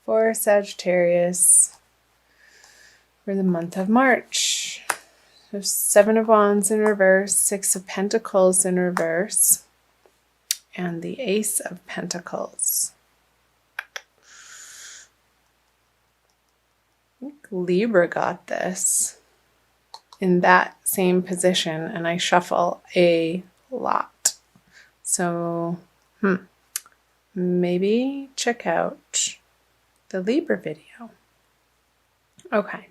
for Sagittarius for the month of March. So 7 of Wands in reverse, 6 of Pentacles in reverse, and the Ace of Pentacles. I think Libra got this in that same position, and I shuffle a lot. So, maybe check out the Libra video. Okay.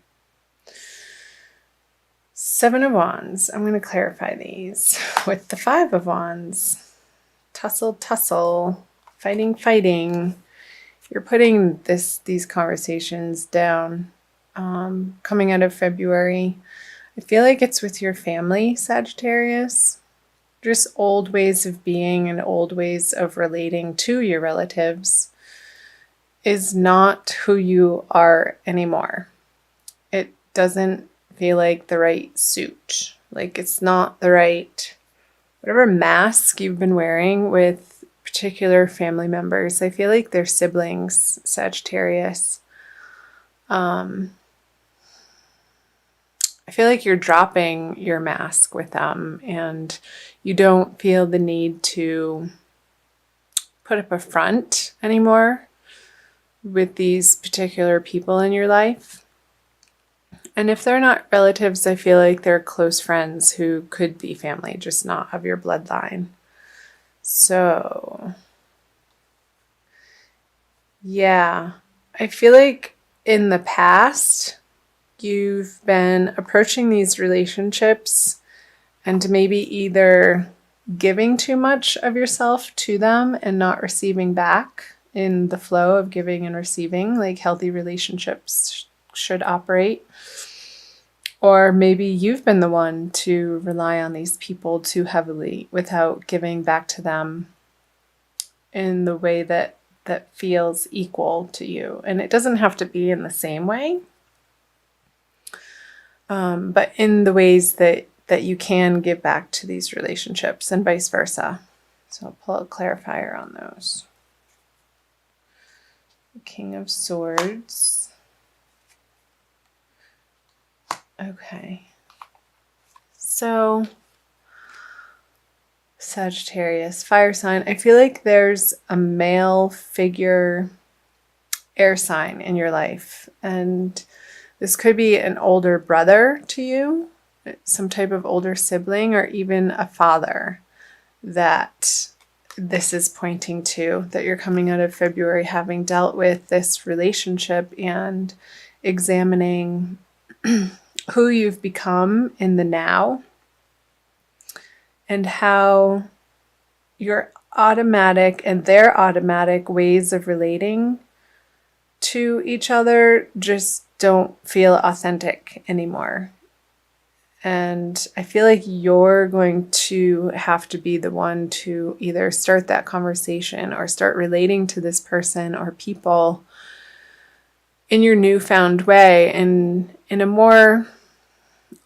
7 of Wands. I'm going to clarify these with the 5 of Wands. Tussle, fighting. You're putting these conversations down. Coming out of February, I feel like it's with your family, Sagittarius. Just old ways of being and old ways of relating to your relatives is not who you are anymore. It doesn't feel like the right suit. Like it's not the right, whatever mask you've been wearing with particular family members. I feel like they're siblings, Sagittarius. I feel like you're dropping your mask with them and you don't feel the need to put up a front anymore with these particular people in your life. And if they're not relatives, I feel like they're close friends who could be family, just not of your bloodline. So, yeah, I feel like in the past, you've been approaching these relationships and maybe either giving too much of yourself to them and not receiving back in the flow of giving and receiving, like healthy relationships should operate. Or maybe you've been the one to rely on these people too heavily without giving back to them in the way that feels equal to you. And it doesn't have to be in the same way. But in the ways that you can give back to these relationships and vice versa. So I'll pull a clarifier on those. The King of Swords. Okay. So Sagittarius, fire sign. I feel like there's a male figure, air sign in your life. And this could be an older brother to you, some type of older sibling, or even a father that this is pointing to, that you're coming out of February having dealt with this relationship and examining who you've become in the now and how your automatic and their automatic ways of relating to each other just don't feel authentic anymore. And I feel like you're going to have to be the one to either start that conversation or start relating to this person or people in your newfound way and in a more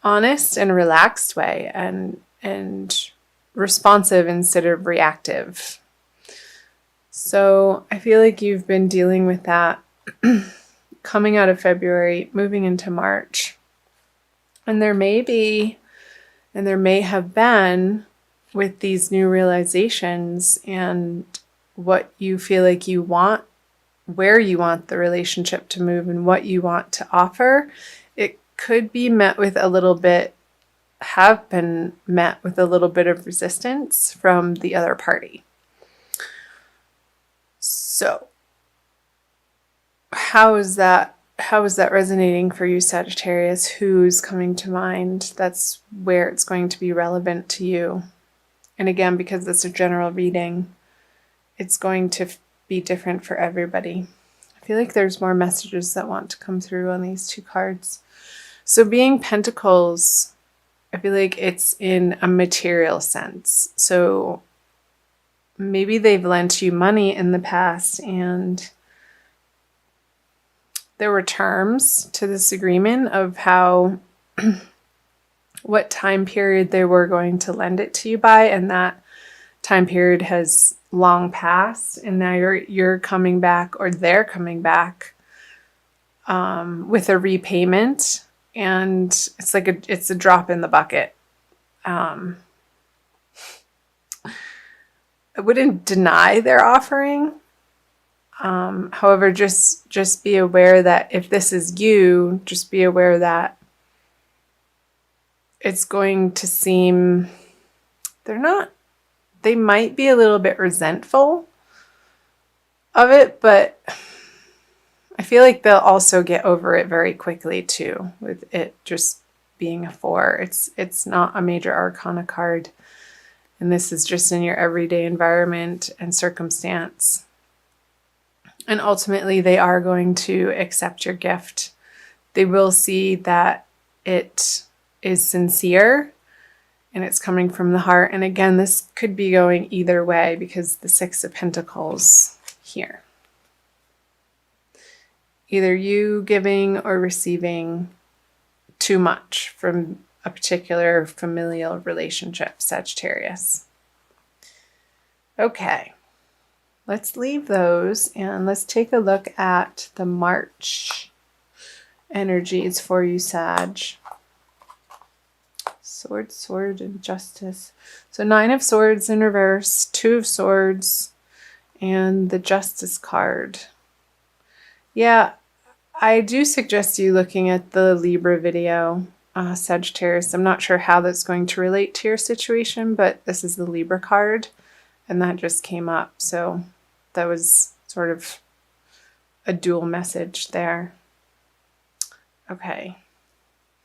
honest and relaxed way and responsive instead of reactive. So I feel like you've been dealing with that coming out of February, moving into March. And there may have been, with these new realizations and what you feel like you want, where you want the relationship to move and what you want to offer, it could be met with a little bit, have been met with a little bit of resistance from the other party. So, how is that resonating for you, Sagittarius? Who's coming to mind? That's where it's going to be relevant to you. And again, because it's a general reading, it's going to be different for everybody. I feel like there's more messages that want to come through on these two cards. So being Pentacles, I feel like it's in a material sense. So maybe they've lent you money in the past and there were terms to this agreement of how, what time period they were going to lend it to you by, and that time period has long passed, and now you're coming back, or they're coming back with a repayment, and it's like it's a drop in the bucket. I wouldn't deny their offering. However, just be aware that if this is you, just be aware that it's going to seem they might be a little bit resentful of it, but I feel like they'll also get over it very quickly too, with it just being a 4. It's not a major arcana card, and this is just in your everyday environment and circumstance. And ultimately, they are going to accept your gift. They will see that it is sincere and it's coming from the heart. And again, this could be going either way because the 6 of Pentacles here. Either you giving or receiving too much from a particular familial relationship, Sagittarius. Okay. Let's leave those and let's take a look at the March energies for you, Sag. Sword, sword, and justice. So 9 of Swords in reverse, 2 of Swords, and the Justice card. Yeah, I do suggest you looking at the Libra video, Sagittarius. I'm not sure how that's going to relate to your situation, but this is the Libra card, and that just came up. So that was sort of a dual message there. Okay.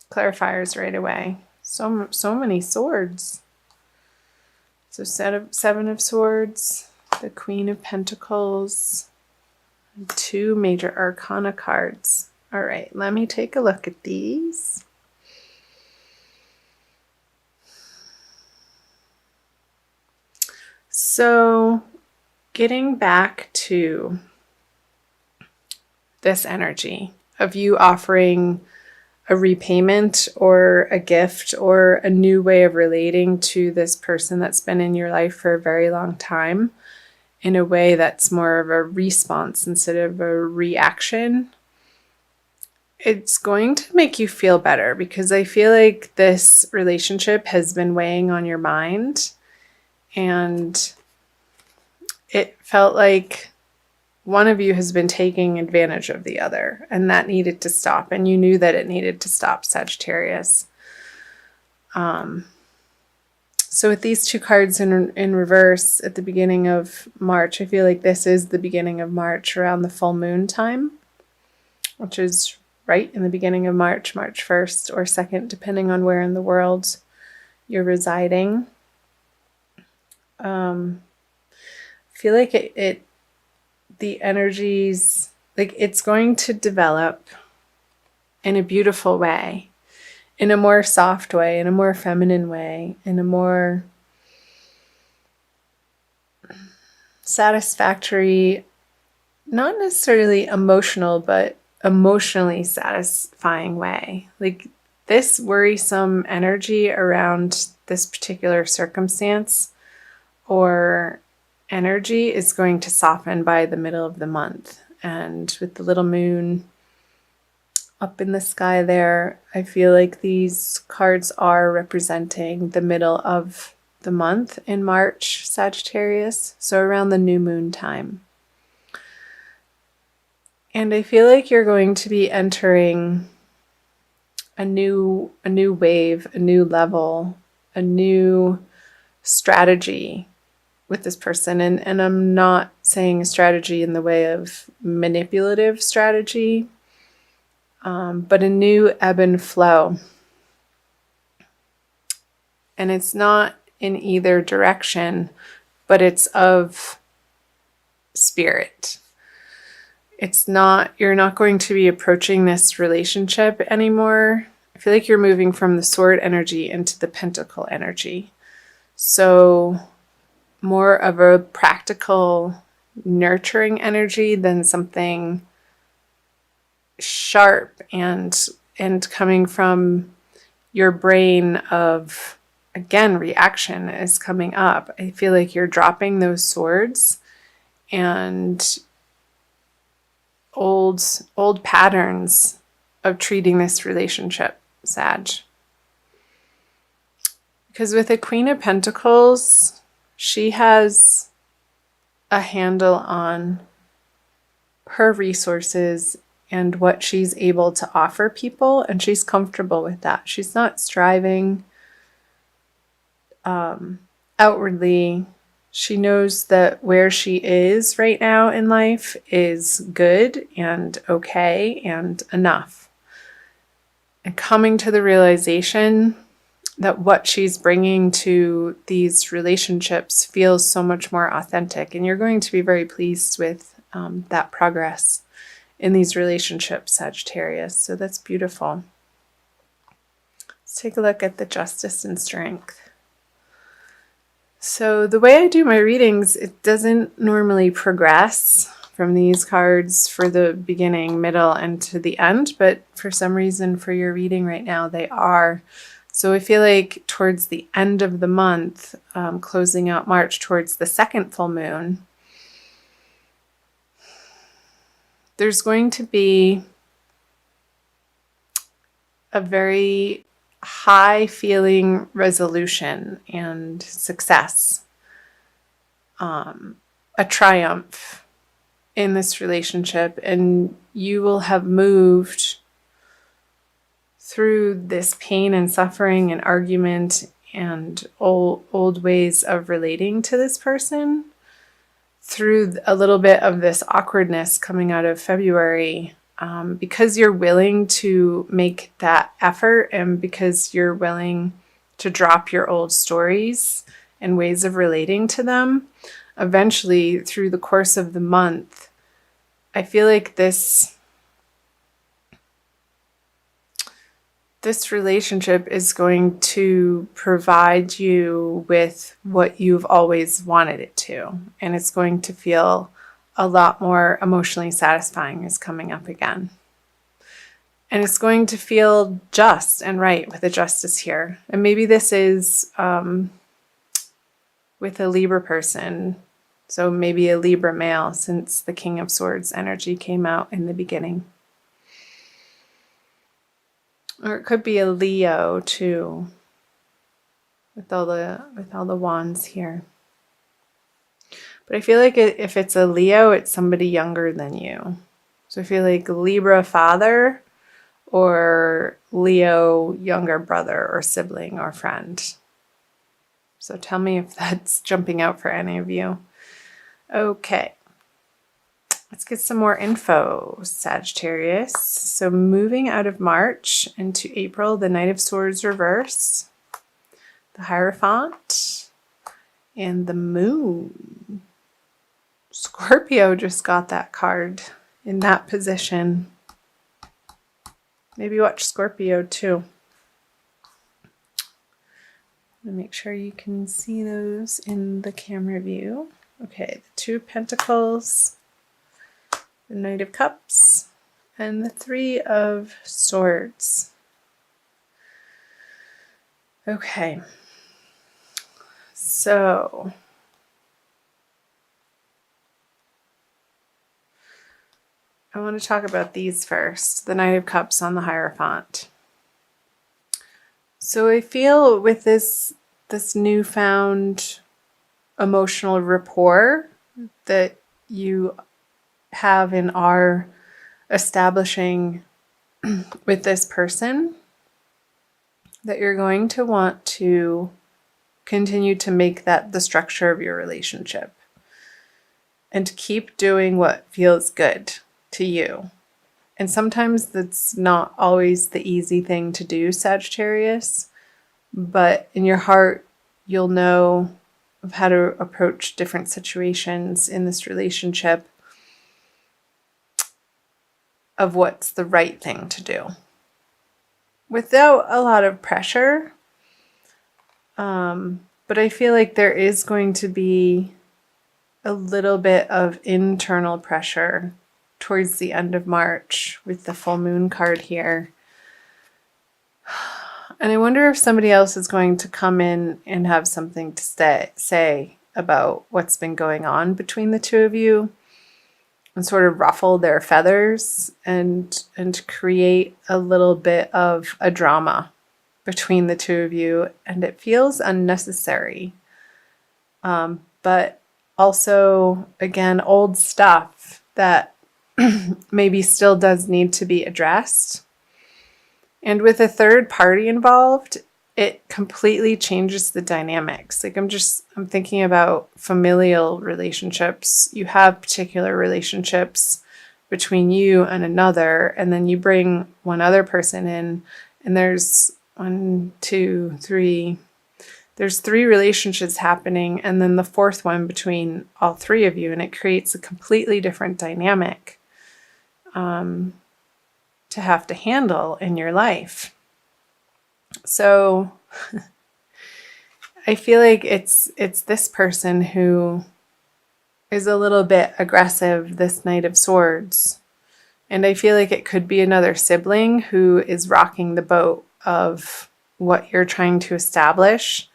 Clarifiers right away. So many swords. So 7 of Swords, the Queen of Pentacles, and 2 major arcana cards. All right, let me take a look at these. So getting back to this energy of you offering a repayment or a gift or a new way of relating to this person that's been in your life for a very long time in a way that's more of a response instead of a reaction, it's going to make you feel better, because I feel like this relationship has been weighing on your mind and it felt like one of you has been taking advantage of the other, and that needed to stop. And you knew that it needed to stop, Sagittarius. So with these 2 cards in reverse at the beginning of March, I feel like this is the beginning of March around the full moon time, which is right in the beginning of March, March 1st or 2nd, depending on where in the world you're residing. I feel like the energies, like it's going to develop in a beautiful way, in a more soft way, in a more feminine way, in a more satisfactory, not necessarily emotional, but emotionally satisfying way. Like this worrisome energy around this particular circumstance or energy is going to soften by the middle of the month. And with the little moon up in the sky there, I feel like these cards are representing the middle of the month in March, Sagittarius, so around the new moon time. And I feel like you're going to be entering a new wave, a new level, a new strategy with this person. And I'm not saying a strategy in the way of manipulative strategy, but a new ebb and flow. And it's not in either direction, but it's of spirit. It's not, you're not going to be approaching this relationship anymore. I feel like you're moving from the sword energy into the pentacle energy. So more of a practical, nurturing energy than something sharp and coming from your brain of, again, reaction is coming up. I feel like you're dropping those swords and old patterns of treating this relationship, Sag. Because with the Queen of Pentacles, she has a handle on her resources and what she's able to offer people, and she's comfortable with that. She's not striving outwardly. She knows that where she is right now in life is good and okay and enough. And coming to the realization that what she's bringing to these relationships feels so much more authentic. And you're going to be very pleased with that progress in these relationships, Sagittarius. So that's beautiful. Let's take a look at the Justice and Strength. So the way I do my readings, it doesn't normally progress from these cards for the beginning, middle, and to the end, but for some reason for your reading right now, they are. So I feel like towards the end of the month, closing out March towards the second full moon, there's going to be a very high feeling resolution and success, a triumph in this relationship, and you will have moved through this pain and suffering and argument and old ways of relating to this person through a little bit of this awkwardness coming out of February, because you're willing to make that effort and because you're willing to drop your old stories and ways of relating to them. Eventually, through the course of the month, I feel like this relationship is going to provide you with what you've always wanted it to. And it's going to feel a lot more emotionally satisfying is coming up again. And it's going to feel just and right with the Justice here. And maybe this is with a Libra person. So maybe a Libra male, since the King of Swords energy came out in the beginning. Or it could be a Leo too, with all the wands here. But I feel like if it's a Leo, it's somebody younger than you. So I feel like Libra father or Leo younger brother or sibling or friend. So tell me if that's jumping out for any of you. Okay. Let's get some more info, Sagittarius. So moving out of March into April, the Knight of Swords reverse, the Hierophant, and the Moon. Scorpio just got that card in that position. Maybe watch Scorpio too. Make sure you can see those in the camera view. Okay, the Two of Pentacles, the Knight of Cups, and the Three of Swords. Okay, so I want to talk about these first. The Knight of Cups on the Hierophant. So I feel with this newfound emotional rapport that you have and are establishing with this person, that you're going to want to continue to make that the structure of your relationship and keep doing what feels good to you. And sometimes that's not always the easy thing to do, Sagittarius, but in your heart, you'll know of how to approach different situations in this relationship, of what's the right thing to do without a lot of pressure. But I feel like there is going to be a little bit of internal pressure towards the end of March with the full moon card here. And I wonder if somebody else is going to come in and have something to say about what's been going on between the two of you. and sort of ruffle their feathers and create a little bit of a drama between the two of you, and it feels unnecessary. But also, again, old stuff that maybe still does need to be addressed. And with a third party involved, it completely changes the dynamics. Like I'm thinking about familial relationships. You have particular relationships between you and another, and then you bring one other person in, and there's there's 3 relationships happening, and then the 4th one between all 3 of you, and it creates a completely different dynamic to have to handle in your life. So I feel like it's this person who is a little bit aggressive, this Knight of Swords. And I feel like it could be another sibling who is rocking the boat of what you're trying to establish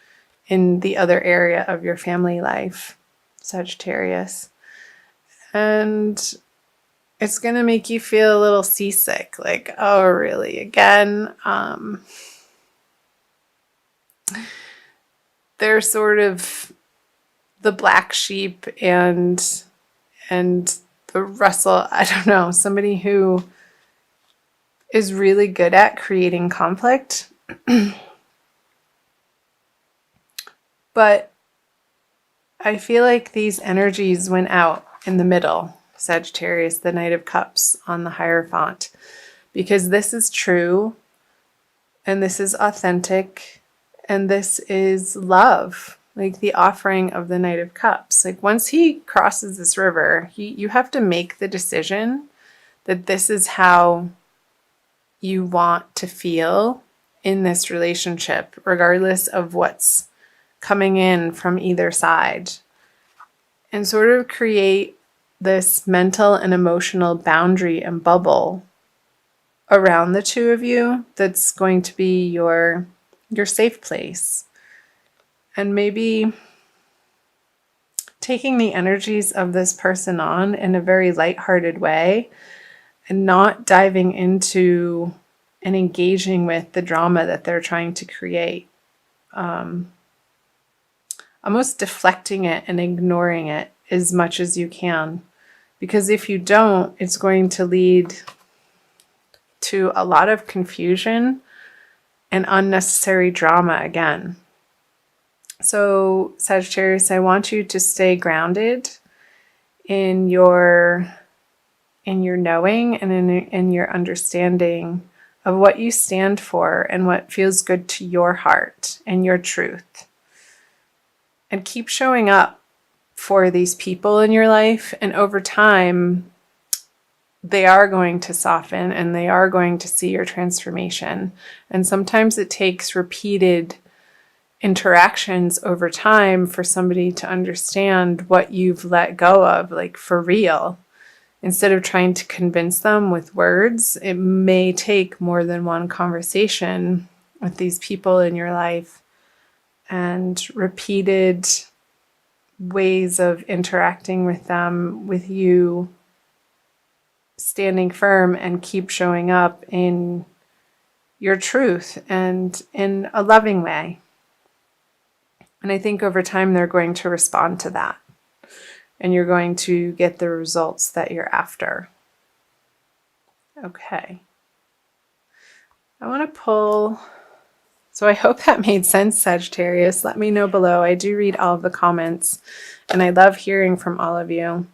in the other area of your family life, Sagittarius. And it's going to make you feel a little seasick, like, oh, really, again? They're sort of the black sheep and the Russell, I don't know, somebody who is really good at creating conflict. But I feel like these energies went out in the middle, Sagittarius, the Knight of Cups on the Hierophant, because this is true, and this is authentic, and this is love, like the offering of the Knight of Cups. Like once he crosses this river, you have to make the decision that this is how you want to feel in this relationship, regardless of what's coming in from either side, and sort of create this mental and emotional boundary and bubble around the two of you that's going to be your safe place. And maybe taking the energies of this person on in a very lighthearted way and not diving into and engaging with the drama that they're trying to create. Almost deflecting it and ignoring it as much as you can. Because if you don't, it's going to lead to a lot of confusion and unnecessary drama again. So, Sagittarius, I want you to stay grounded in your knowing and in your understanding of what you stand for and what feels good to your heart and your truth. And keep showing up for these people in your life, and over time, they are going to soften and they are going to see your transformation. And sometimes it takes repeated interactions over time for somebody to understand what you've let go of, like for real. Instead of trying to convince them with words, it may take more than one conversation with these people in your life and repeated ways of interacting with them, with you standing firm and keep showing up in your truth and in a loving way. And I think over time they're going to respond to that, and you're going to get the results that you're after. Okay. I want to pull. So I hope that made sense, Sagittarius. Let me know below. I do read all of the comments, and I love hearing from all of you. I'm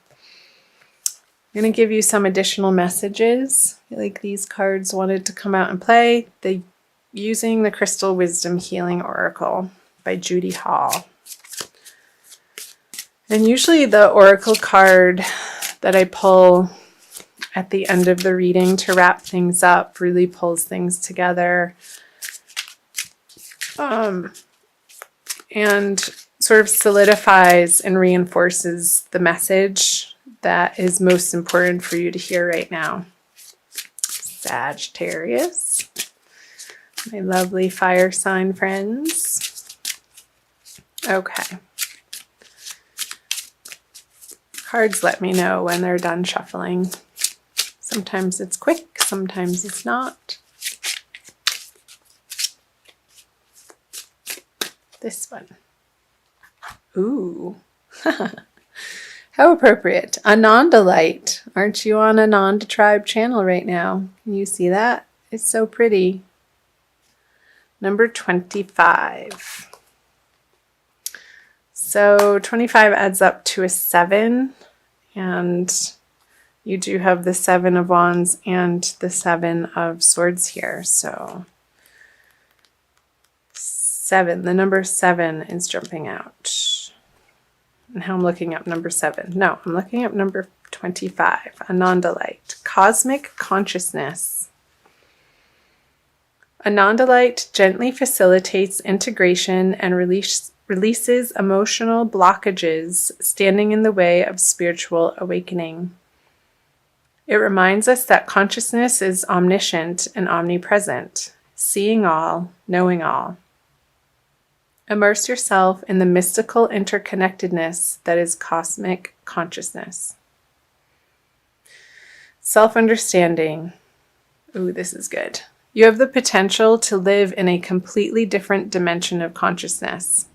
going to give you some additional messages. I feel like these cards wanted to come out and play. Using the Crystal Wisdom Healing Oracle by Judy Hall. And usually the oracle card that I pull at the end of the reading to wrap things up really pulls things together. And sort of solidifies and reinforces the message that is most important for you to hear right now. Sagittarius, my lovely fire sign friends. Okay. Cards let me know when they're done shuffling. Sometimes it's quick, sometimes it's not. This one. Ooh. How appropriate. Ananda light. Aren't you on Ananda tribe channel right now? Can you see that? It's so pretty. Number 25. So 25 adds up to a 7, and you do have the 7 of Wands and the 7 of Swords here. So 7, the number 7 is jumping out. And how I'm looking up number 7. No, I'm looking up number 25, Ananda light, cosmic consciousness. Ananda light gently facilitates integration and releases emotional blockages standing in the way of spiritual awakening. It reminds us that consciousness is omniscient and omnipresent, seeing all, knowing all. Immerse yourself in the mystical interconnectedness that is cosmic consciousness. Self-understanding. Ooh, this is good. You have the potential to live in a completely different dimension of consciousness.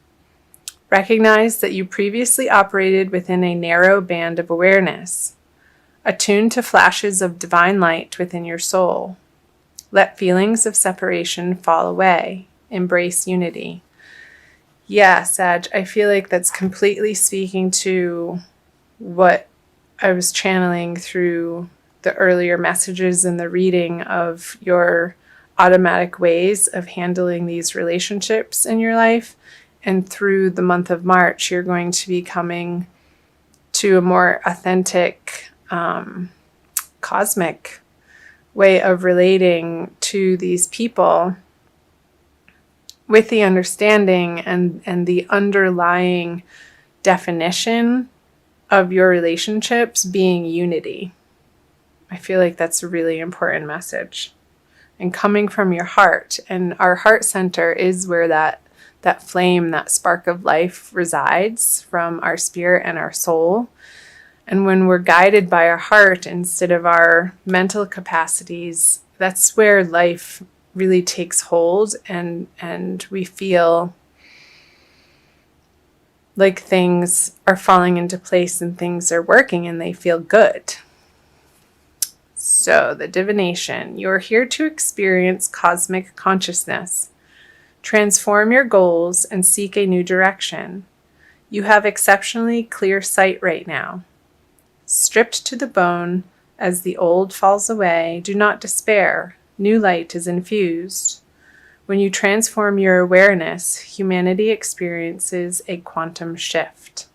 Recognize that you previously operated within a narrow band of awareness, attuned to flashes of divine light within your soul. Let feelings of separation fall away. Embrace unity. Yeah, Sag, I feel like that's completely speaking to what I was channeling through the earlier messages in the reading of your automatic ways of handling these relationships in your life. And through the month of March, you're going to be coming to a more authentic, cosmic way of relating to these people, with the understanding and the underlying definition of your relationships being unity. I feel like that's a really important message. And coming from your heart. And our heart center is where that flame, that spark of life resides, from our spirit and our soul. And when we're guided by our heart instead of our mental capacities, that's where life really takes hold, and we feel like things are falling into place and things are working and they feel good. So the divination, you're here to experience cosmic consciousness. Transform your goals and seek a new direction. You have exceptionally clear sight right now. Stripped to the bone as the old falls away, do not despair. New light is infused. When you transform your awareness, humanity experiences a quantum shift.